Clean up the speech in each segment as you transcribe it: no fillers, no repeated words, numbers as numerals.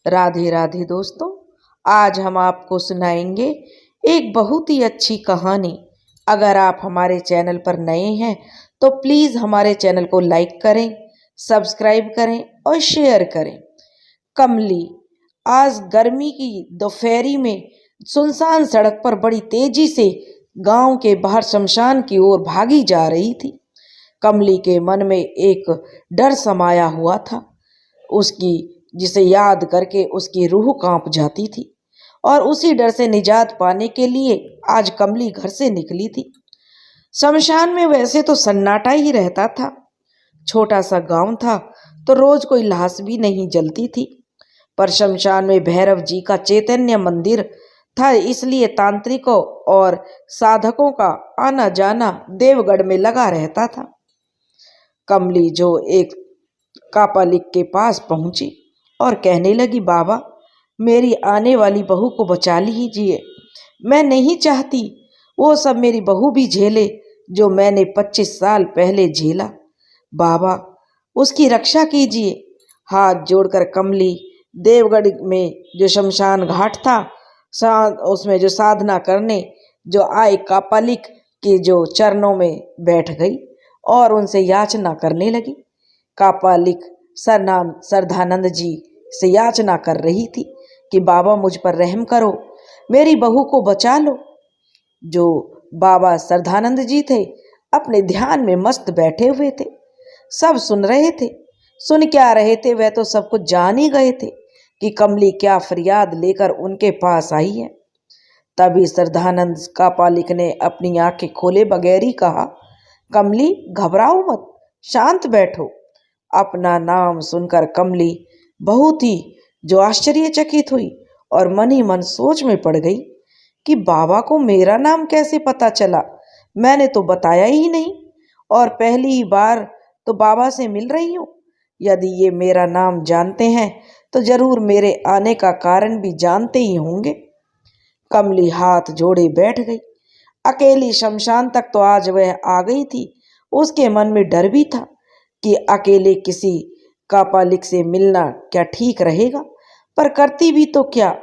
राधे राधे दोस्तों, आज हम आपको सुनाएंगे एक बहुत ही अच्छी कहानी। अगर आप हमारे चैनल पर नए हैं तो प्लीज़ हमारे चैनल को लाइक करें, सब्सक्राइब करें और शेयर करें। कमली आज गर्मी की दोपहरी में सुनसान सड़क पर बड़ी तेजी से गांव के बाहर शमशान की ओर भागी जा रही थी। कमली के मन में एक डर समाया हुआ था, उसकी जिसे याद करके उसकी रूह कांप जाती थी और उसी डर से निजात पाने के लिए आज कमली घर से निकली थी। शमशान में वैसे तो सन्नाटा ही रहता था, छोटा सा गांव था तो रोज कोई लाश भी नहीं जलती थी, पर शमशान में भैरव जी का चैतन्य मंदिर था, इसलिए तांत्रिकों और साधकों का आना जाना देवगढ़ में लगा रहता था। कमली जो एक कापालिक के पास पहुंची और कहने लगी, बाबा मेरी आने वाली बहू को बचा लीजिए। मैं नहीं चाहती वो सब मेरी बहू भी झेले जो मैंने 25 साल पहले झेला। बाबा उसकी रक्षा कीजिए। हाथ जोड़कर कमली देवगढ़ में जो शमशान घाट था, उसमें जो साधना करने जो आए कापालिक के जो चरणों में बैठ गई और उनसे याचना करने लगी। कापालिक श्रद्धानंद जी से याचना कर रही थी कि बाबा मुझ पर रहम करो, मेरी बहू को बचा लो। जो बाबा श्रद्धानंद जी थे अपने ध्यान में मस्त बैठे हुए थे, सब सुन रहे थे। सुन क्या रहे थे, वह तो सब कुछ जान ही गए थे कि कमली क्या फरियाद लेकर उनके पास आई है। तभी श्रद्धानंद कापालिक ने अपनी आंखें खोले बगैर ही कहा, कमली घबराओ मत, शांत बैठो। अपना नाम सुनकर कमली बहुत ही जो आश्चर्यचकित हुई और मन ही मन सोच में पड़ गई कि बाबा को मेरा नाम कैसे पता चला, मैंने तो बताया ही नहीं और पहली ही बार तो बाबा से मिल रही हूँ। यदि ये मेरा नाम जानते हैं तो जरूर मेरे आने का कारण भी जानते ही होंगे। कमली हाथ जोड़े बैठ गई। अकेली शमशान तक तो आज वह आ गई थी, उसके मन में डर भी था कि अकेले किसी कापालिक से मिलना क्या ठीक रहेगा, पर करती भी तो क्या।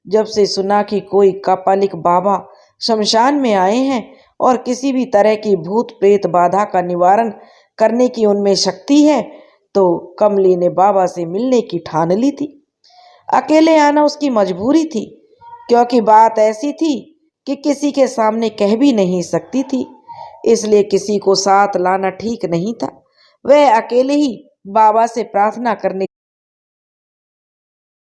जब से सुना कि कोई कापालिक बाबा शमशान में आए हैं और किसी भी तरह की भूत प्रेत बाधा का निवारण करने की उनमें शक्ति है, तो कमली ने बाबा से मिलने की ठान ली थी। अकेले आना उसकी मजबूरी थी, क्योंकि बात ऐसी थी कि किसी के सामने कह भी नहीं सकती थी, इसलिए किसी को साथ लाना ठीक नहीं था। वह अकेले ही बाबा से प्रार्थना करने